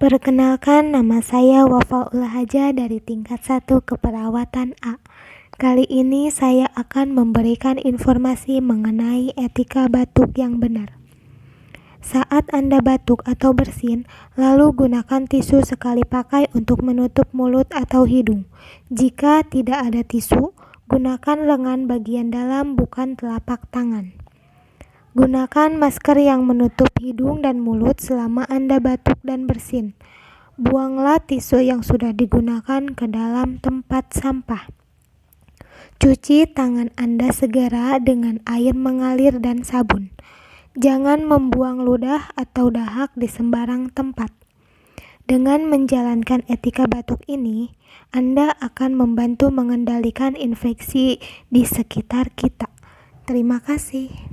Perkenalkan, nama saya Wafaul Haja dari tingkat 1 keperawatan A. Kali ini saya akan memberikan informasi mengenai etika batuk yang benar. Saat Anda batuk atau bersin, lalu gunakan tisu sekali pakai untuk menutup mulut atau hidung. Jika tidak ada tisu, gunakan lengan bagian dalam bukan telapak tangan. Gunakan masker yang menutup hidung dan mulut selama Anda batuk dan bersin. Buanglah tisu yang sudah digunakan ke dalam tempat sampah. Cuci tangan Anda segera dengan air mengalir dan sabun. Jangan membuang ludah atau dahak di sembarang tempat. Dengan menjalankan etika batuk ini, Anda akan membantu mengendalikan infeksi di sekitar kita. Terima kasih.